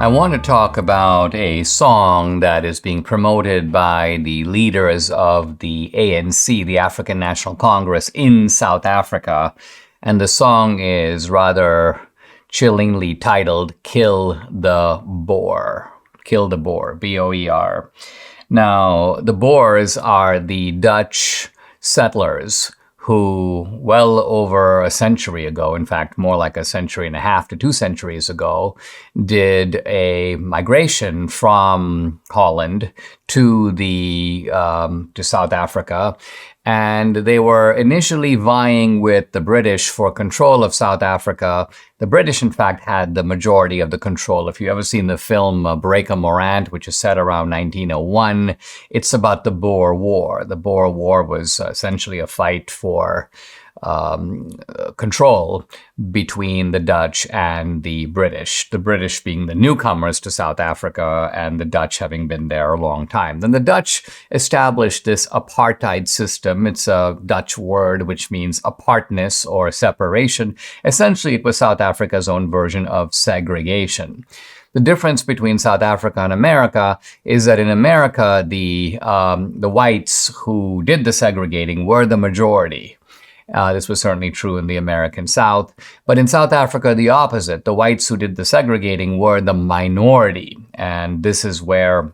I want to talk about a song that is being promoted by the leaders of the ANC, the African National Congress in South Africa. And the song is rather chillingly titled, Kill the Boer. Kill the Boer, B-O-E-R. Now, the Boers are the Dutch settlers who, well over a century ago, in fact, more like a century and a half to 2 centuries ago, did a migration from Holland to South Africa. And they were initially vying with the British for control of South Africa. The British, in fact, had the majority of the control. If you've ever seen the film Breaker Morant, which is set around 1901, it's about the Boer War. The Boer War was essentially a fight for control between the Dutch and the British being the newcomers to South Africa and the Dutch having been there a long time. Then the Dutch established this apartheid system. It's a Dutch word which means apartness or separation. Essentially, it was South Africa's own version of segregation. The difference between South Africa and America is that in America, the whites who did the segregating were the majority. This was certainly true in the American South. But in South Africa, the opposite. The whites who did the segregating were the minority. And this is where,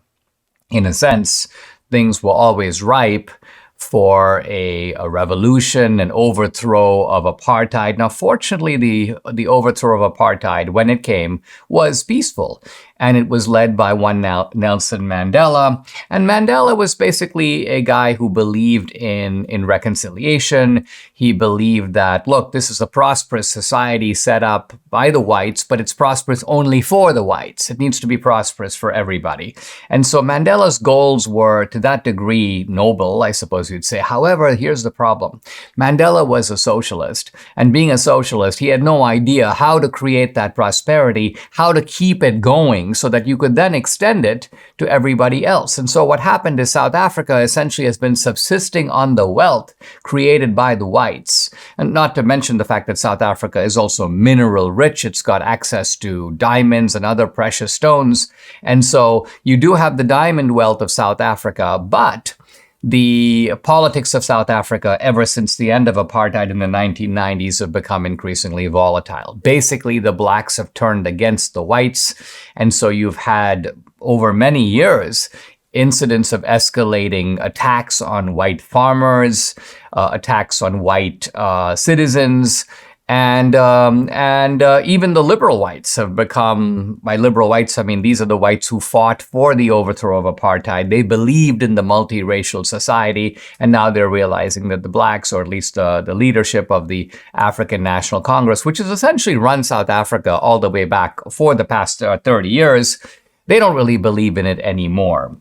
in a sense, things were always ripe for a revolution, an overthrow of apartheid. Now, fortunately, the overthrow of apartheid, when it came, was peaceful. And it was led by one Nelson Mandela. And Mandela was basically a guy who believed in reconciliation. He believed that, look, this is a prosperous society set up by the whites, but it's prosperous only for the whites. It needs to be prosperous for everybody. And so Mandela's goals were, to that degree, noble, I suppose you'd say. However, here's the problem. Mandela was a socialist. And being a socialist, he had no idea how to create that prosperity, how to keep it going, so that you could then extend it to everybody else. And so what happened is South Africa essentially has been subsisting on the wealth created by the whites. And not to mention the fact that South Africa is also mineral rich. It's got access to diamonds and other precious stones. And so you do have the diamond wealth of South Africa, but the politics of South Africa ever since the end of apartheid in the 1990s have become increasingly volatile. Basically, the blacks have turned against the whites. And so you've had, over many years, incidents of escalating attacks on white farmers, attacks on white citizens, and even the liberal whites have become, by liberal whites, I mean, these are the whites who fought for the overthrow of apartheid. They believed in the multiracial society, and now they're realizing that the blacks, or at least the leadership of the African National Congress, which has essentially run South Africa all the way back for the past 30 years, they don't really believe in it anymore.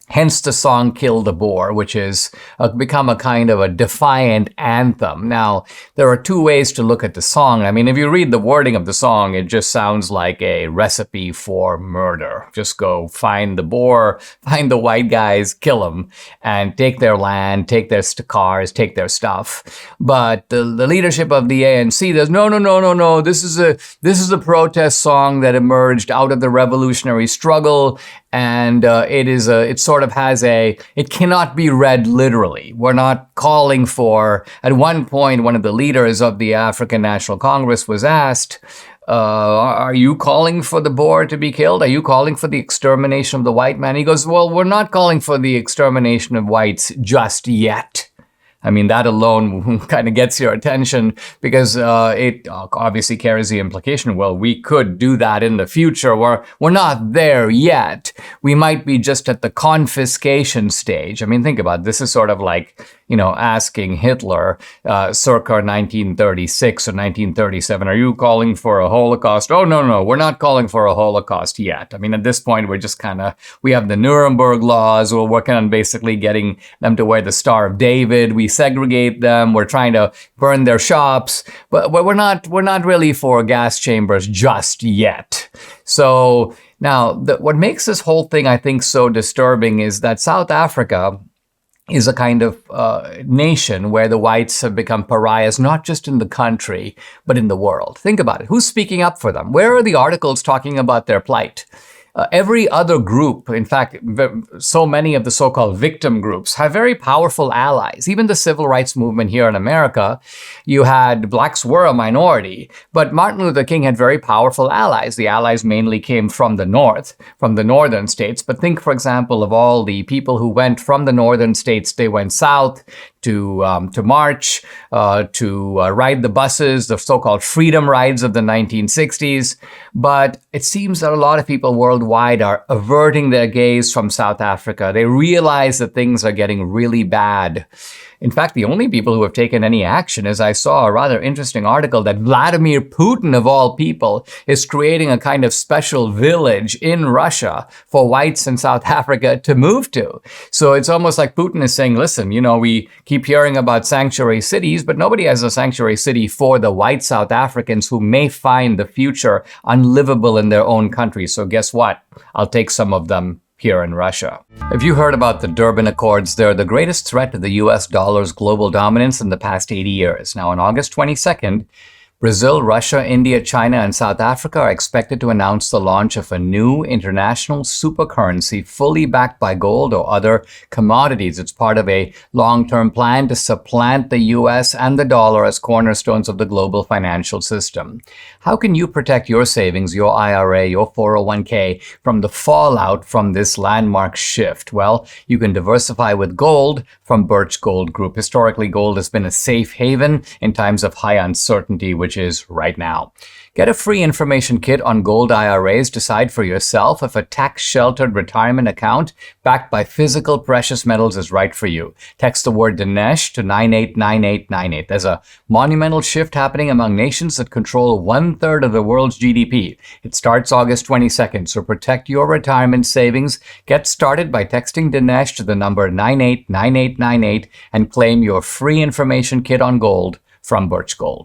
Hence the song Kill the Boer, which has become a kind of a defiant anthem. Now, there are two ways to look at the song. I mean, if you read the wording of the song, it just sounds like a recipe for murder. Just go find the Boer, find the white guys, kill them, and take their land, take their cars, take their stuff. But the leadership of the ANC does, no. This is a protest song that emerged out of the revolutionary struggle. And it cannot be read literally. We're not calling for, at one point, one of the leaders of the African National Congress was asked, are you calling for the Boer to be killed? Are you calling for the extermination of the white man? He goes, well, we're not calling for the extermination of whites just yet. I mean, that alone kind of gets your attention because it obviously carries the implication, well, we could do that in the future. We're not there yet. We might be just at the confiscation stage. I mean, think about it. This is sort of like, asking Hitler circa 1936 or 1937, are you calling for a Holocaust? Oh, no, we're not calling for a Holocaust yet. I mean, at this point, we're just we have the Nuremberg laws. We're working on basically getting them to wear the Star of David. We segregate them. We're trying to burn their shops, but we're not really for gas chambers just yet. So now, what makes this whole thing, I think, so disturbing is that South Africa is a kind of nation where the whites have become pariahs, not just in the country, but in the world. Think about it. Who's speaking up for them? Where are the articles talking about their plight? Every other group, in fact, so many of the so-called victim groups have very powerful allies. Even the civil rights movement here in America, you had blacks were a minority, but Martin Luther King had very powerful allies. The allies mainly came from the North, from the northern states. But think, for example, of all the people who went from the northern states. They went south to march, to ride the buses, the so-called freedom rides of the 1960s. But it seems that a lot of people worldwide are averting their gaze from South Africa. They realize that things are getting really bad. In fact, the only people who have taken any action is I saw a rather interesting article that Vladimir Putin, of all people, is creating a kind of special village in Russia for whites in South Africa to move to. So it's almost like Putin is saying, listen, we keep hearing about sanctuary cities, but nobody has a sanctuary city for the white South Africans who may find the future unlivable in their own country. So guess what? I'll take some of them here in Russia. Have you heard about the Durban Accords? They're the greatest threat to the US dollar's global dominance in the past 80 years. Now, on August 22nd, Brazil, Russia, India, China, and South Africa are expected to announce the launch of a new international supercurrency fully backed by gold or other commodities. It's part of a long-term plan to supplant the US and the dollar as cornerstones of the global financial system. How can you protect your savings, your IRA, your 401k from the fallout from this landmark shift? Well, you can diversify with gold from Birch Gold Group. Historically, gold has been a safe haven in times of high uncertainty, which is right now. Get a free information kit on gold IRAs. Decide for yourself if a tax-sheltered retirement account backed by physical precious metals is right for you. Text the word Dinesh to 989898. There's a monumental shift happening among nations that control 1/3 of the world's GDP. It starts August 22nd, so protect your retirement savings. Get started by texting Dinesh to the number 989898 and claim your free information kit on gold from Birch Gold.